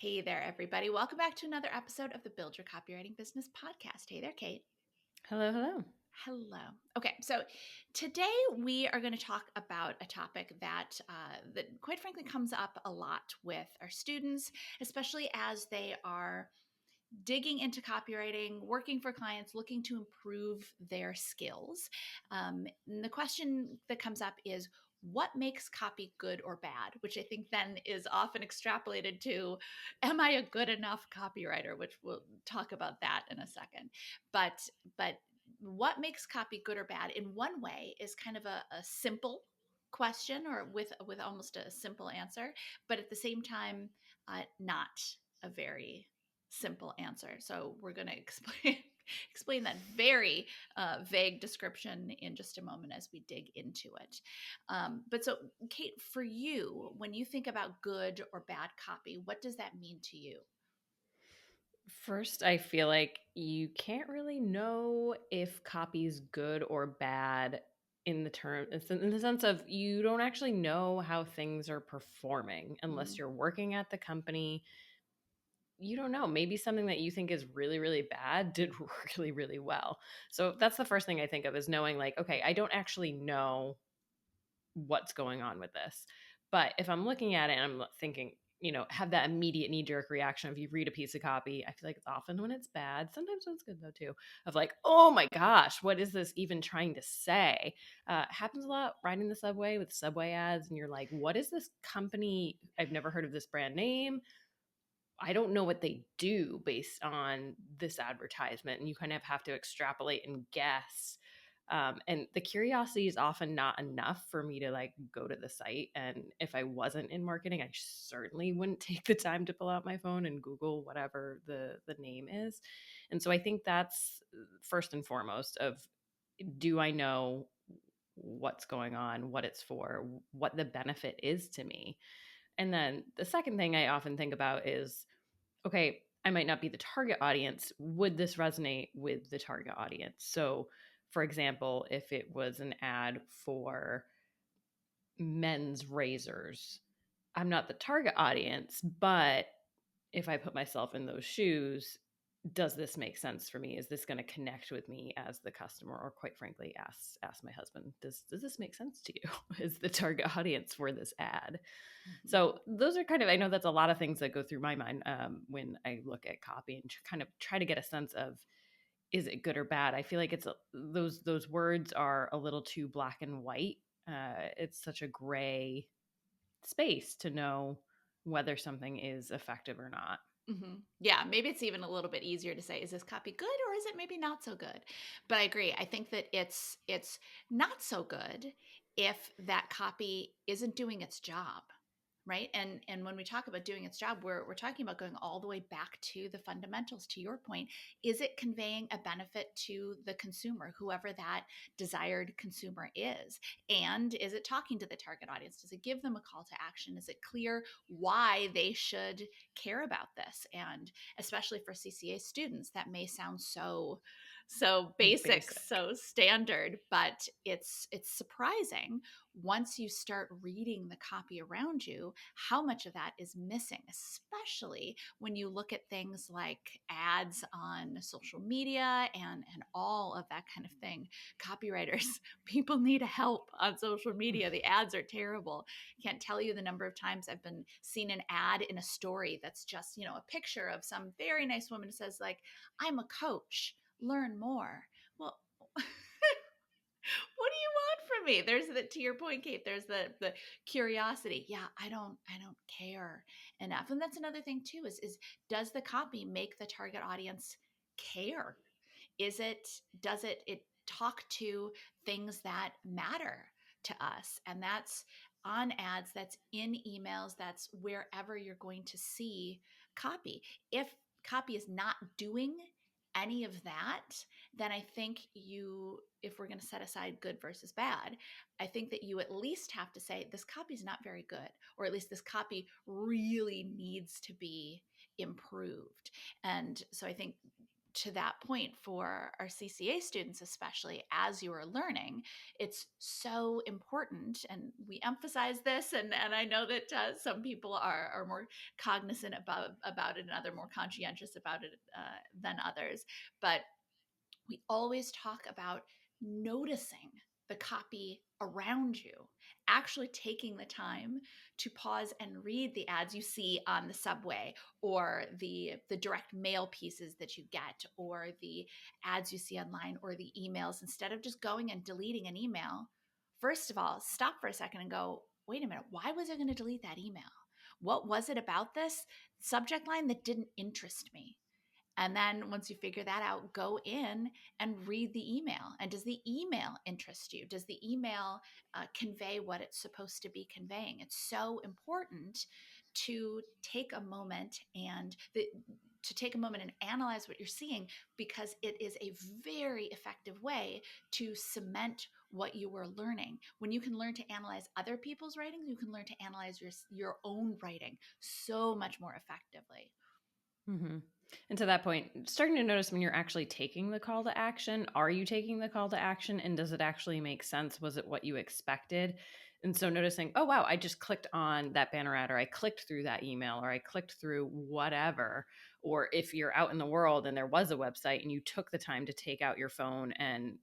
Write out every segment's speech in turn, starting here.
Hey there, everybody. Welcome back to another episode of the Build Your Copywriting Business podcast. Hey there, Kate. Hello, hello. Hello. Okay, so today we are going to talk about a topic that quite frankly comes up a lot with our students, especially as they are digging into copywriting, working for clients, looking to improve their skills. And the question that comes up is, what makes copy good or bad? Which I think then is often extrapolated to, am I a good enough copywriter? Which we'll talk about that in a second. But what makes copy good or bad in one way is kind of a simple question, or with almost a simple answer, but at the same time, not a very simple answer. So we're going to explain that very vague description in just a moment as we dig into it. But so, Kate, for you, when you think about good or bad copy, what does that mean to you? First, I feel like you can't really know if copy's good or bad in the sense of you don't actually know how things are performing unless Mm. you're working at the company. You don't know. Maybe something that you think is really, really bad did really, really well. So that's the first thing I think of, is knowing like, okay, I don't actually know what's going on with this. But if I'm looking at it and I'm thinking, have that immediate knee jerk reaction. If you read a piece of copy, I feel like it's often when it's bad, sometimes when it's good though too, of like, oh my gosh, what is this even trying to say? Happens a lot riding the subway with subway ads. And you're like, what is this company? I've never heard of this brand name. I don't know what they do based on this advertisement. And you kind of have to extrapolate and guess. And the curiosity is often not enough for me to like go to the site. And if I wasn't in marketing, I certainly wouldn't take the time to pull out my phone and Google whatever the name is. And so I think that's first and foremost of, do I know what's going on, what it's for, what the benefit is to me? And then the second thing I often think about is, okay, I might not be the target audience. Would this resonate with the target audience? So, for example, if it was an ad for men's razors, I'm not the target audience, but if I put myself in those shoes, does this make sense for me? Is this going to connect with me as the customer? Or quite frankly, ask my husband, does this make sense to you? Is the target audience for this ad? Mhm. So those are kind of, I know that's a lot of things that go through my mind when I look at copy and kind of try to get a sense of, is it good or bad? I feel like those words are a little too black and white. It's such a gray space to know whether something is effective or not. Yeah, maybe it's even a little bit easier to say, is this copy good or is it maybe not so good? But I agree. I think that it's not so good if that copy isn't doing its job, right? And when we talk about doing its job, we're talking about going all the way back to the fundamentals. To your point, is it conveying a benefit to the consumer, whoever that desired consumer is? And is it talking to the target audience? Does it give them a call to action? Is it clear why they should care about this? And especially for CCA students, that may sound so basic, Basic. so standard, but it's surprising once you start reading the copy around you how much of that is missing, especially when you look at things like ads on social media and all of that kind of thing. Copywriters, people need help on social media. The ads are terrible. Can't tell you the number of times I've been seen an ad in a story that's just, a picture of some very nice woman who says like, I'm a coach, learn more. Well, what do you want from me? There's the, to your point, Kate, there's the curiosity. Yeah, I don't care enough. And that's another thing too, is does the copy make the target audience care? Does it talk to things that matter to us? And that's on ads, that's in emails, that's wherever you're going to see copy. If copy is not doing any of that, then I think if we're going to set aside good versus bad, I think that you at least have to say this copy is not very good, or at least this copy really needs to be improved. And so I think to that point, for our CCA students, especially as you are learning, it's so important. And we emphasize this. And I know that some people are more cognizant about it, and other more conscientious about it than others. But we always talk about noticing the copy around you, actually taking the time to pause and read the ads you see on the subway, or the direct mail pieces that you get, or the ads you see online, or the emails. Instead of just going and deleting an email, first of all, stop for a second and go, wait a minute, why was I going to delete that email? What was it about this subject line that didn't interest me? And then once you figure that out, go in and read the email. And does the email interest you? Does the email convey what it's supposed to be conveying? It's so important to take a moment and analyze what you're seeing, because it is a very effective way to cement what you were learning. When you can learn to analyze other people's writings, you can learn to analyze your own writing so much more effectively. Mm-hmm. And to that point, starting to notice when you're actually taking the call to action. Are you taking the call to action, and does it actually make sense? Was it what you expected? And so noticing, oh, wow, I just clicked on that banner ad, or I clicked through that email, or I clicked through whatever. Or if you're out in the world and there was a website and you took the time to take out your phone and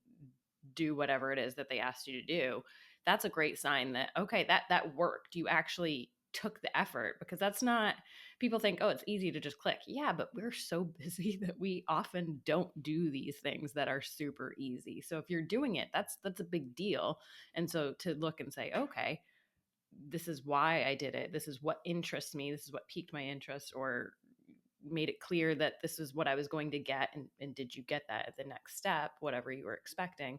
do whatever it is that they asked you to do, that's a great sign that, okay, that worked. You actually took the effort, because that's not, people think, oh, it's easy to just click. Yeah, but we're so busy that we often don't do these things that are super easy. So if you're doing it, that's a big deal. And so to look and say, okay, this is why I did it. This is what interests me. This is what piqued my interest, or made it clear that this is what I was going to get. And did you get that at the next step, whatever you were expecting?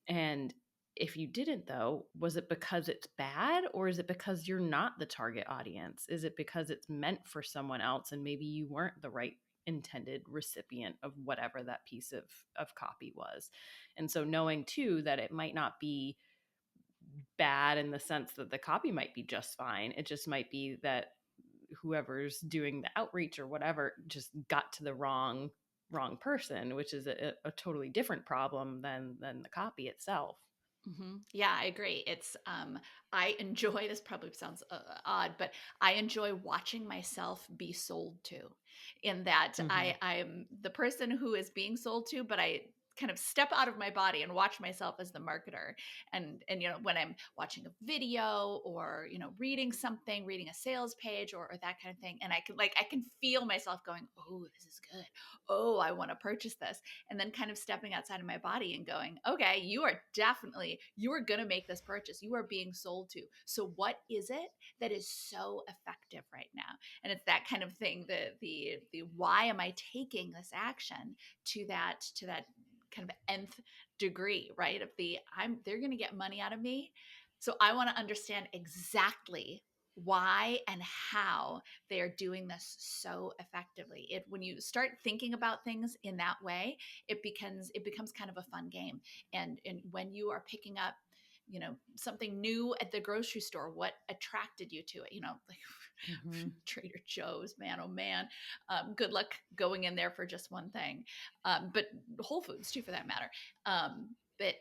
And if you didn't, though, was it because it's bad, or is it because you're not the target audience? Is it because it's meant for someone else and maybe you weren't the right intended recipient of whatever that piece of copy was? And so knowing too that it might not be bad in the sense that the copy might be just fine. It just might be that whoever's doing the outreach or whatever just got to the wrong person, which is a totally different problem than the copy itself. Yeah, I agree. I enjoy, this probably sounds odd, but I enjoy watching myself be sold to, in that Mm-hmm. I am the person who is being sold to, but I kind of step out of my body and watch myself as the marketer. And when I'm watching a video, or reading something, reading a sales page, or that kind of thing, and I can feel myself going, oh, this is good. Oh, I want to purchase this. And then kind of stepping outside of my body and going, okay, you are going to make this purchase. You are being sold to. So what is it that is so effective right now? And it's that kind of thing, the why am I taking this action, to that kind of nth degree, right? Of they're going to get money out of me. So I want to understand exactly why and how they are doing this so effectively. When you start thinking about things in that way, it becomes kind of a fun game. And when you are picking up something new at the grocery store, what attracted you to it? Like Mm-hmm. Trader Joe's, man, oh man. Good luck going in there for just one thing. But Whole Foods too, for that matter.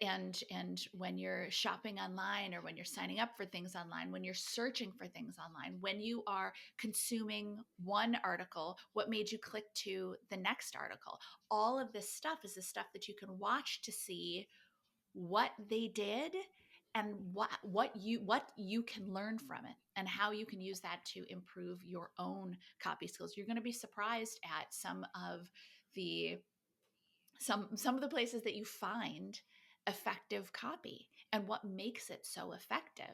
And when you're shopping online, or when you're signing up for things online, when you're searching for things online, when you are consuming one article, what made you click to the next article? All of this stuff is the stuff that you can watch to see what they did, and what you can learn from it, and how you can use that to improve your own copy skills. You're going to be surprised at the some of the places that you find effective copy, and what makes it so effective.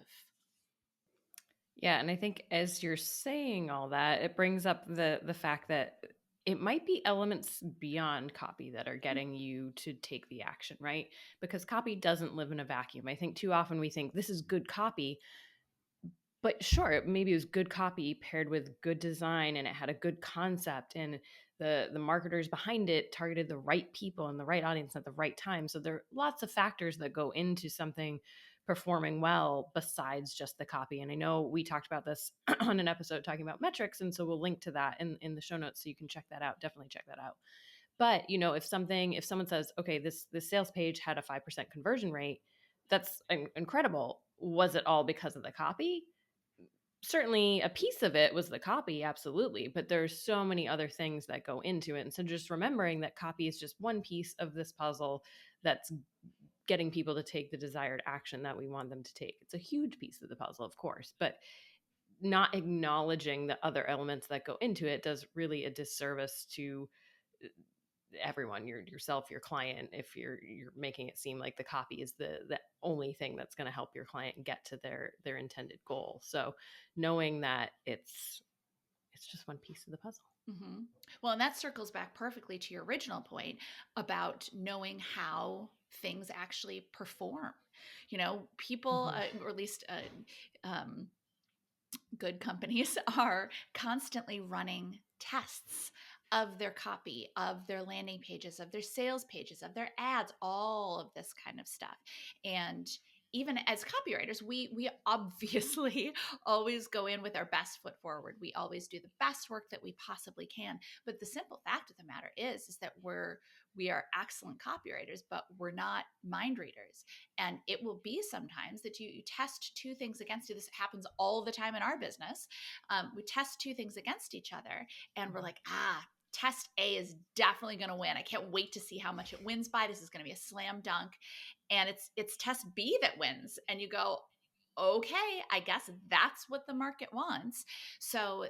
Yeah, and I think as you're saying all that, it brings up the fact that it might be elements beyond copy that are getting you to take the action, right? Because copy doesn't live in a vacuum. I think too often we think this is good copy, but sure, maybe it was good copy paired with good design, and it had a good concept, and the marketers behind it targeted the right people and the right audience at the right time. So there are lots of factors that go into something performing well besides just the copy. And I know we talked about this on an episode talking about metrics, and so we'll link to that in the show notes so you can check that out. Definitely check that out. But, if someone says, okay, this sales page had a 5% conversion rate, that's incredible. Was it all because of the copy? Certainly a piece of it was the copy, absolutely, but there's so many other things that go into it. And so just remembering that copy is just one piece of this puzzle that's getting people to take the desired action that we want them to take. It's a huge piece of the puzzle, of course, but not acknowledging the other elements that go into it does really a disservice to everyone, yourself, your client, if you're making it seem like the copy is the only thing that's going to help your client get to their intended goal. So knowing that it's just one piece of the puzzle. Mm-hmm. Well, and that circles back perfectly to your original point about knowing how things actually perform. People, Mm-hmm. or at least good companies, are constantly running tests of their copy, of their landing pages, of their sales pages, of their ads, all of this kind of stuff. And even as copywriters, we obviously always go in with our best foot forward. We always do the best work that we possibly can. But the simple fact of the matter is that we are excellent copywriters, but we're not mind readers. And it will be sometimes that you test two things against you. This happens all the time in our business. We test two things against each other, and we're like, test A is definitely going to win. I can't wait to see how much it wins by. This is going to be a slam dunk. And it's test B that wins. And you go, okay, I guess that's what the market wants. So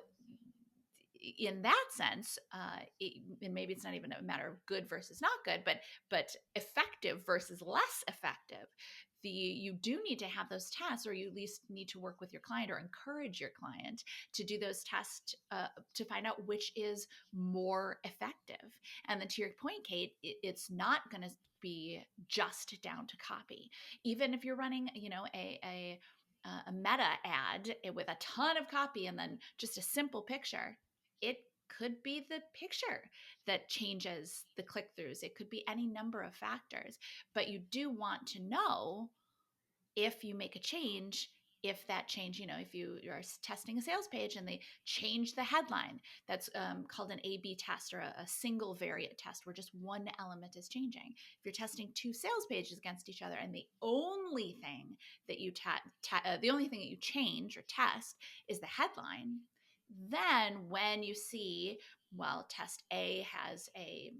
in that sense, and maybe it's not even a matter of good versus not good, but effective versus less effective. You do need to have those tests, or you at least need to work with your client or encourage your client to do those tests to find out which is more effective. And then to your point, Kate, it's not going to be just down to copy. Even if you're running, a meta ad with a ton of copy and then just a simple picture, it could be the picture that changes the click throughs. It could be any number of factors, but you do want to know if you make a change, if that change, if you are testing a sales page and they change the headline, that's called an A/B test, or a single variant test, where just one element is changing. If you're testing two sales pages against each other and the only thing that you the only thing that you change or test is the headline, then when you see, well, test A has a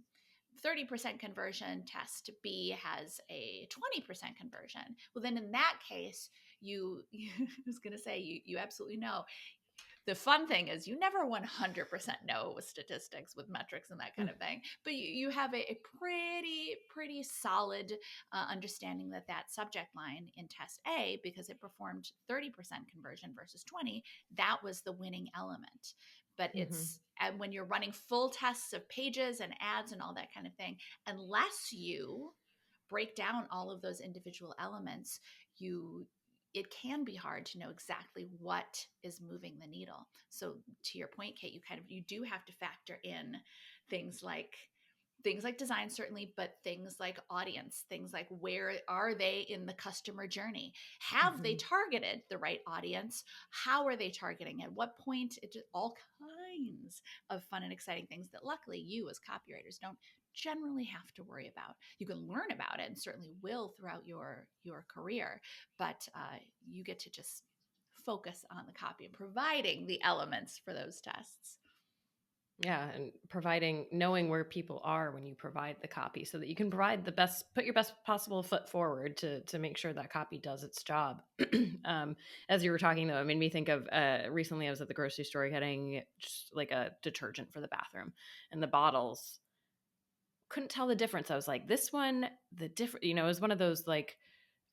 30% conversion, test B has a 20% conversion. Well, then in that case, I was going to say, you absolutely know. The fun thing is you never 100% know with statistics, with metrics and that kind of thing, but you have a pretty solid understanding that subject line in test A, because it performed 30% conversion versus 20, that was the winning element. But Mm-hmm. when you're running full tests of pages and ads and all that kind of thing, unless you break down all of those individual elements, it can be hard to know exactly what is moving the needle. So to your point, Kate, you do have to factor in things like design, certainly, but things like audience, things like where are they in the customer journey? Have they Mm-hmm. targeted the right audience? How are they targeting? At what point? It just all kinds of fun and exciting things that luckily you as copywriters don't generally have to worry about. You can learn about it, and certainly will throughout your career, but you get to just focus on the copy and providing the elements for those tests. Yeah, and knowing where people are when you provide the copy, so that you can put your best possible foot forward to make sure that copy does its job. As you were talking, though, it made me think of recently I was at the grocery store getting just like a detergent for the bathroom, and the bottles, couldn't tell the difference. I was like, this one, the different, it was one of those like,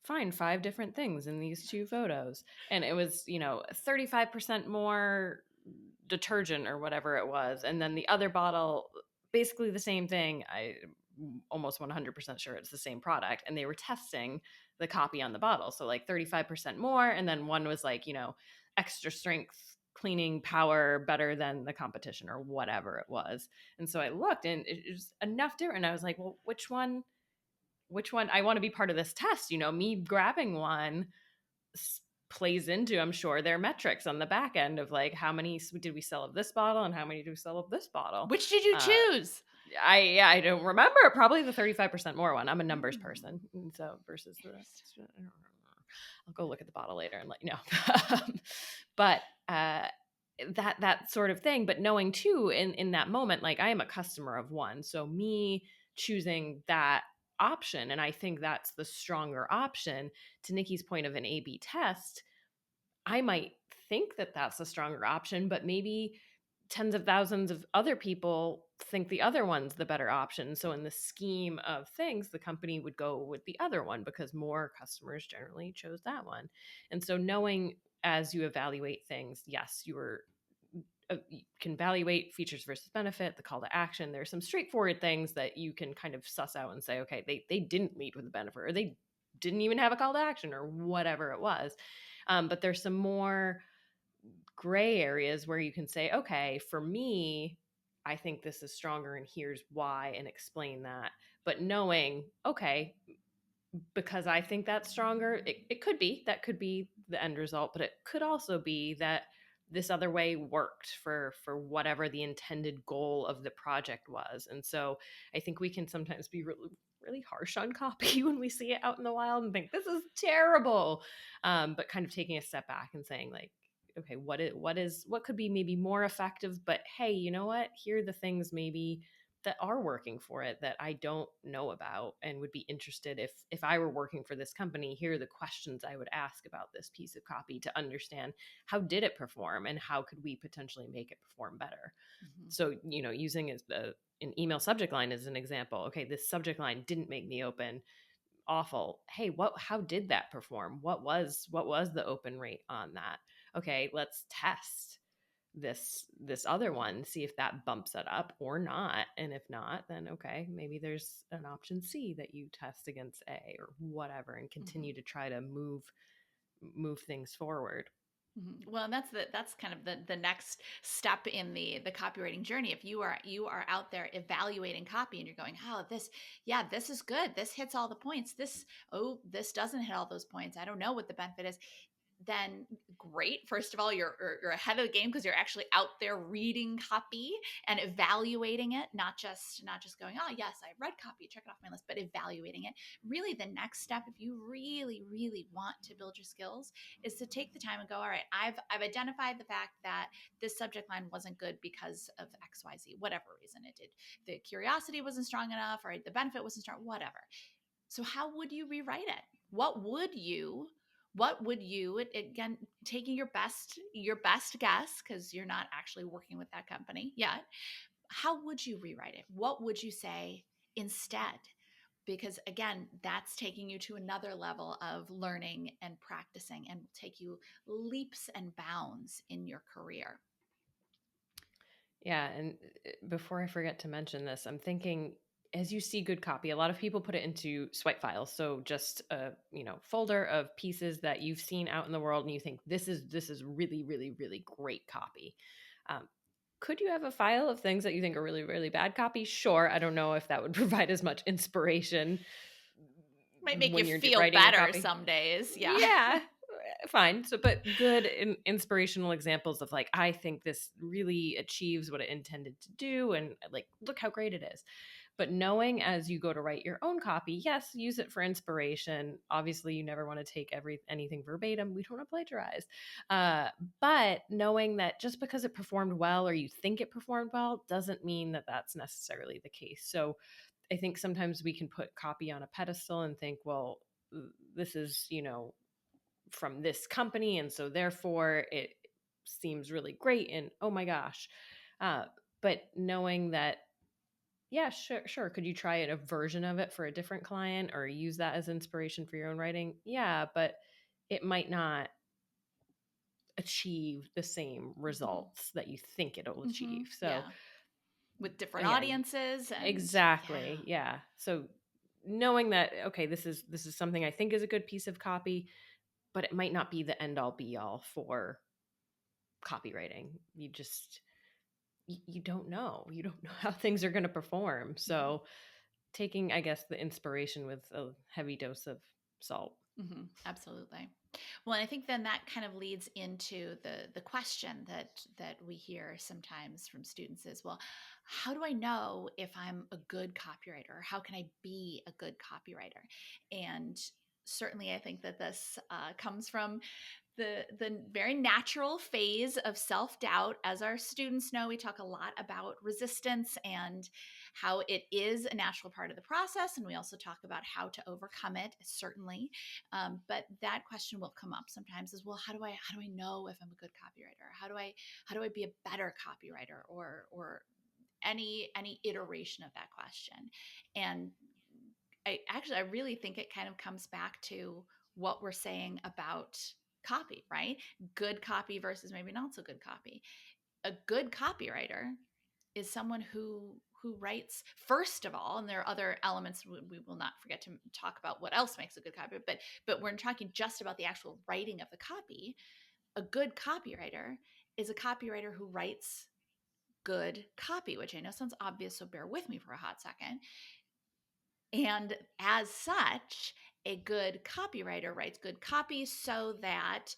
find 5 different things in these 2 photos. And it was, 35% more detergent or whatever it was. And then the other bottle, basically the same thing. I almost 100% sure it's the same product. And they were testing the copy on the bottle. So like 35% more. And then one was like, extra strength cleaning power better than the competition or whatever it was. And so I looked and it was enough different. I was like, well, which one I want to be part of this test, me grabbing one plays into, I'm sure, their metrics on the back end of like, how many did we sell of this bottle and how many do we sell of this bottle? Which did you choose? I don't remember. Probably the 35% more one. I'm a numbers person. And so versus the, I don't remember. I'll go look at the bottle later and let you know. But that sort of thing. But knowing too, in that moment, like I am a customer of one. So me choosing that option, and I think that's the stronger option, to Nikki's point of an A/B test, I might think that that's a stronger option, but maybe tens of thousands of other people think the other one's the better option. So in the scheme of things, the company would go with the other one because more customers generally chose that one. And so knowing as you evaluate things, yes, you can evaluate features versus benefit, the call to action. There's some straightforward things that you can kind of suss out and say, okay, they didn't lead with a benefit, or they didn't even have a call to action, or whatever it was. But there's some more gray areas where you can say, okay, for me, I think this is stronger and here's why, and explain that. But knowing, okay, because I think that's stronger, it could be, that could be the end result, but it could also be that this other way worked for whatever the intended goal of the project was. And so I think we can sometimes be really harsh on copy when we see it out in the wild and think this is terrible, but kind of taking a step back and saying like, okay, what could be maybe more effective, but hey, you know what, here are the things maybe that are working for it that I don't know about and would be interested, if I were working for this company, here are the questions I would ask about this piece of copy to understand how did it perform and how could we potentially make it perform better. Mm-hmm. So, using an email subject line as an example. Okay, this subject line didn't make me open. Awful. Hey, how did that perform? What was the open rate on that? Okay, let's test this other one, see if that bumps it up or not. And if not, then okay, maybe there's an option C that you test against A or whatever, and continue to try to move things forward. Well, and that's kind of the next step in the copywriting journey. If you are out there evaluating copy and you're going, oh, this is good, this hits all the points, this doesn't hit all those points, I don't know what the benefit is, then great. First of all, you're ahead of the game because you're actually out there reading copy and evaluating it, not just going, oh yes, I read copy, check it off my list, but evaluating it. Really, the next step, if you really, really want to build your skills, is to take the time and go, all right, I've identified the fact that this subject line wasn't good because of XYZ, whatever reason it did. The curiosity wasn't strong enough, or the benefit wasn't strong, whatever. So how would you rewrite it? What would you, again, taking your best guess, because you're not actually working with that company yet, how would you rewrite it? What would you say instead? Because again, that's taking you to another level of learning and practicing, and will take you leaps and bounds in your career. Yeah, and before I forget to mention this, I'm thinking, as you see good copy, a lot of people put it into swipe files. So just a folder of pieces that you've seen out in the world, and you think this is really, really, really great copy. Could you have a file of things that you think are really, really bad copy? Sure. I don't know if that would provide as much inspiration Might make when you you're feel writing a better copy. some days. Yeah. Yeah, fine. So, but good inspirational examples of like, I think this really achieves what it intended to do, and like, look how great it is. But knowing as you go to write your own copy, yes, use it for inspiration. Obviously, you never want to take anything verbatim. We don't want to plagiarize. But knowing that just because it performed well, or you think it performed well, doesn't mean that that's necessarily the case. So I think sometimes we can put copy on a pedestal and think, well, this is, from this company, and so therefore it seems really great, and oh my gosh. But knowing that, yeah, sure, could you try a version of it for a different client or use that as inspiration for your own writing? Yeah, but it might not achieve the same results that you think it'll achieve. So Yeah. With different again, audiences and exactly, yeah. So knowing that, okay, this is something I think is a good piece of copy, but it might not be the end all be all for copywriting. You don't know. You don't know how things are going to perform. So taking, I guess, the inspiration with a heavy dose of salt. Absolutely. Well, and I think then that kind of leads into the question that we hear sometimes from students is, well, how do I know if I'm a good copywriter? How can I be a good copywriter? And certainly, I think that this comes from the very natural phase of self-doubt. As our students know, we talk a lot about resistance and how it is a natural part of the process, and we also talk about how to overcome it, certainly. But that question will come up sometimes as well. How do I know if I'm a good copywriter? How do I be a better copywriter, or any iteration of that question? And I really think it kind of comes back to what we're saying about copy, right? Good copy versus maybe not so good copy. A good copywriter is someone who writes, first of all, and there are other elements we will not forget to talk about what else makes a good copy, but we're talking just about the actual writing of the copy. A good copywriter is a copywriter who writes good copy, which I know sounds obvious, so bear with me for a hot second. And as such, a good copywriter writes good copy so that,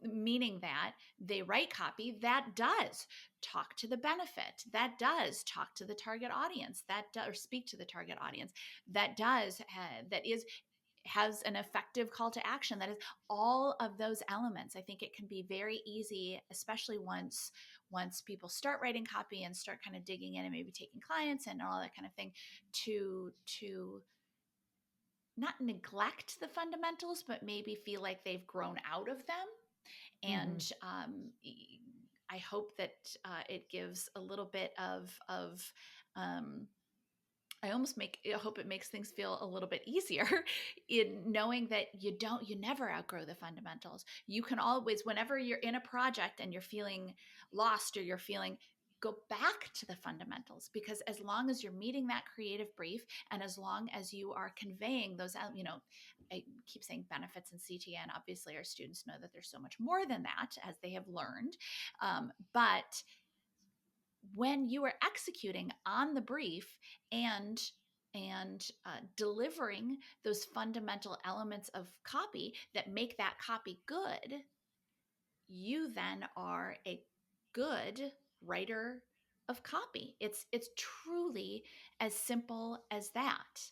meaning that they write copy that does talk to the benefit, that does talk to the target audience, or speak to the target audience, that is has an effective call to action, that is all of those elements. I think it can be very easy, especially once people start writing copy and start kind of digging in and maybe taking clients and all that kind of thing, to not neglect the fundamentals, but maybe feel like they've grown out of them. Mm-hmm. And I hope that it gives a little bit of um, I hope it makes things feel a little bit easier in knowing that you never outgrow the fundamentals. You can always, whenever you're in a project and you're feeling lost, or you're feeling, go back to the fundamentals, because as long as you're meeting that creative brief, and as long as you are conveying those, I keep saying benefits and CTN. Obviously, our students know that there's so much more than that, as they have learned. But when you are executing on the brief and delivering those fundamental elements of copy that make that copy good, you then are a good writer of copy. It's truly as simple as that.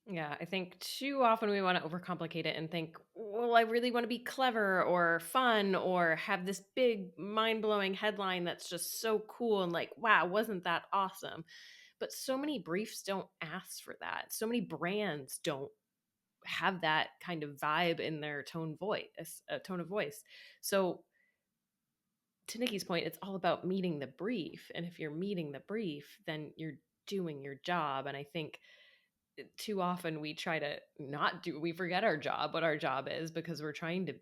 Yeah, I think too often we want to overcomplicate it and think, well, I really want to be clever or fun or have this big mind blowing headline that's just so cool and like, wow, wasn't that awesome? But so many briefs don't ask for that. So many brands don't have that kind of vibe in their tone of voice. So to Nikki's point, it's all about meeting the brief. And if you're meeting the brief, then you're doing your job. And I think too often we try to we forget our job, what our job is, because we're trying to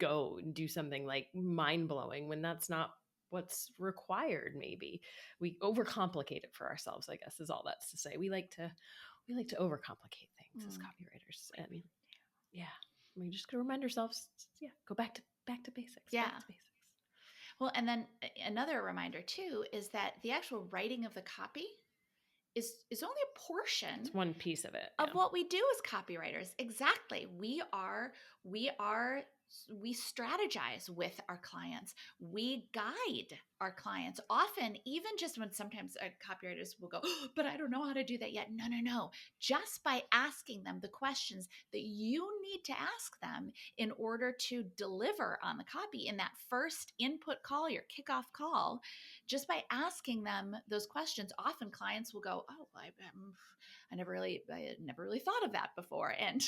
go and do something like mind blowing when that's not what's required. Maybe we overcomplicate it for ourselves, I guess is all that's to say. We like to overcomplicate things as copywriters. And yeah, we just gotta remind ourselves, yeah, go back to basics. Yeah. Back to basics. Well, and then another reminder too is that the actual writing of the copy is only a portion It's one piece of it. of Yeah. what we do as copywriters. Exactly. We strategize with our clients. We guide our clients. Often, even just when sometimes copywriters will go, "Oh, but I don't know how to do that yet." No, no, no. Just by asking them the questions that you need to ask them in order to deliver on the copy in that first input call, your kickoff call, just by asking them those questions, often clients will go, "Oh, I never really thought of that before," and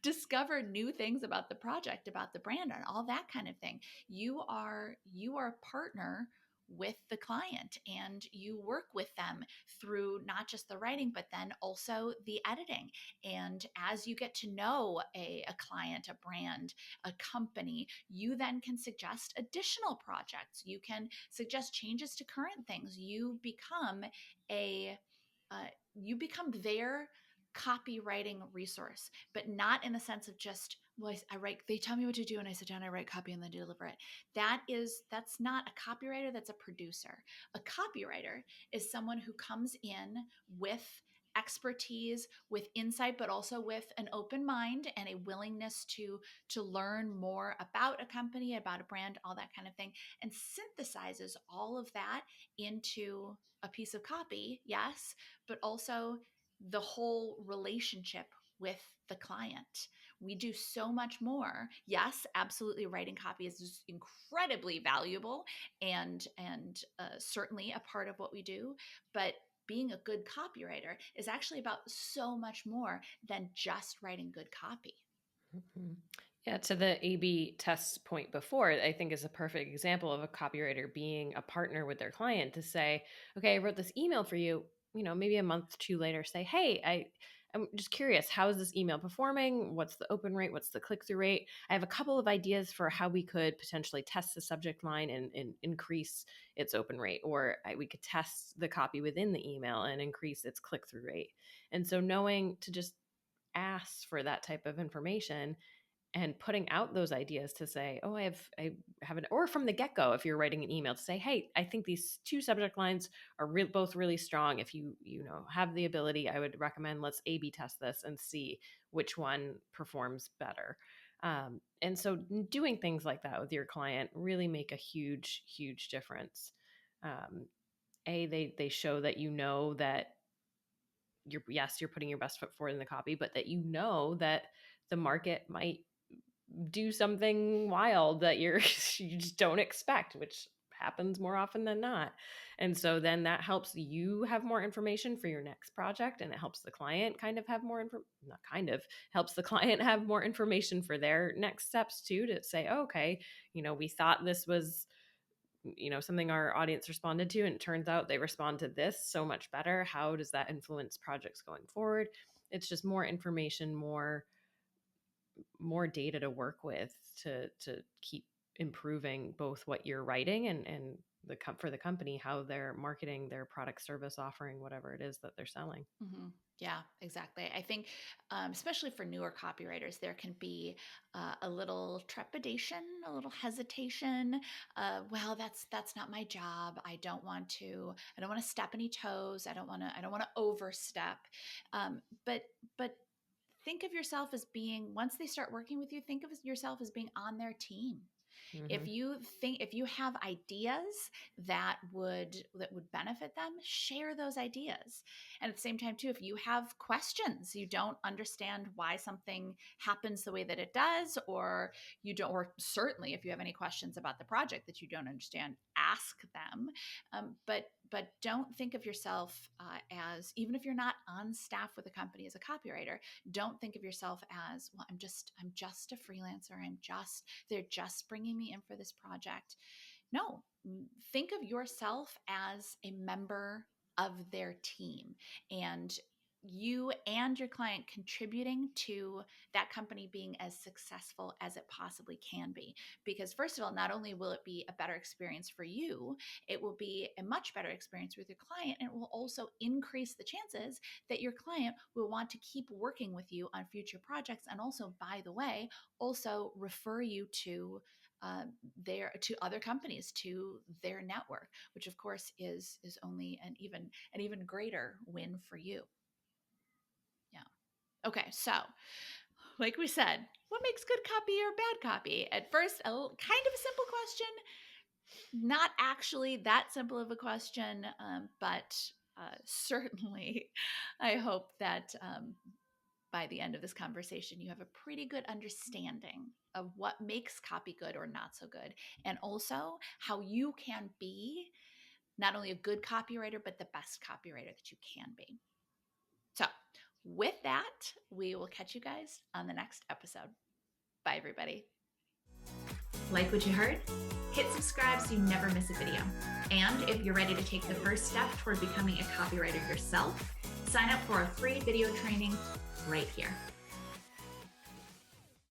discover new things about the project, about the brand, and all that kind of thing. You are a partner with the client, and you work with them through not just the writing, but then also the editing. And as you get to know a client, a brand, a company, you then can suggest additional projects. You can suggest changes to current things. You become their copywriting resource, but not in the sense of just, well, I write, they tell me what to do and I sit down, I write copy and then deliver it. That's not a copywriter, that's a producer. A copywriter is someone who comes in with expertise, with insight, but also with an open mind and a willingness to learn more about a company, about a brand, all that kind of thing, and synthesizes all of that into a piece of copy, yes, but also the whole relationship with the client. We do so much more. Yes, absolutely, writing copy is just incredibly valuable and certainly a part of what we do, but being a good copywriter is actually about so much more than just writing good copy. Mhm. Yeah, to the A/B test point before, I think is a perfect example of a copywriter being a partner with their client to say, okay, I wrote this email for you, maybe a month or two later, say, hey, I'm just curious, how is this email performing? What's the open rate? What's the click-through rate? I have a couple of ideas for how we could potentially test the subject line and increase its open rate, or we could test the copy within the email and increase its click-through rate. And so knowing to just ask for that type of information and putting out those ideas to say, oh, I have an, or from the get-go, if you're writing an email to say, hey, I think these two subject lines are both really strong. If you have the ability, I would recommend let's A/B test this and see which one performs better. And so doing things like that with your client really make a huge, huge difference. They show that that you're putting your best foot forward in the copy, but that that the market might do something wild that you just don't expect, which happens more often than not. And so then that helps you have more information for your next project, and it helps the client kind of have more not kind of helps the client have more information for their next steps too, to say, oh, okay, we thought this was something our audience responded to, and it turns out they respond to this so much better. How does that influence projects going forward? It's just more information, more data to work with to keep improving both what you're writing and for the company, how they're marketing their product, service, offering, whatever it is that they're selling. Mm-hmm. Yeah, exactly. I think, especially for newer copywriters, there can be a little trepidation, a little hesitation. Well, that's not my job. I don't want to step any toes. I don't want to overstep. But think of yourself as being, once they start working with you, think of yourself as being on their team. Mm-hmm. If you have ideas that would benefit them, share those ideas. And at the same time too, if you have questions, you don't understand why something happens the way that it does, or or certainly if you have any questions about the project that you don't understand, ask them. But don't think of yourself as, even if you're not on staff with a company as a copywriter, don't think of yourself as, well, I'm just a freelancer. They're just bringing me in for this project. No, think of yourself as a member of their team, and you and your client contributing to that company being as successful as it possibly can be. Because first of all, not only will it be a better experience for you, it will be a much better experience with your client, and it will also increase the chances that your client will want to keep working with you on future projects. And also, by the way, also refer you to to other companies, to their network, which of course is only an even greater win for you. Yeah. Okay, so like we said, what makes good copy or bad copy? At first, kind of a simple question, not actually that simple of a question, but certainly I hope that by the end of this conversation, you have a pretty good understanding of what makes copy good or not so good, and also how you can be not only a good copywriter, but the best copywriter that you can be. So with that, we will catch you guys on the next episode. Bye, everybody. Like what you heard? Hit subscribe so you never miss a video. And if you're ready to take the first step toward becoming a copywriter yourself, sign up for a free video training right here.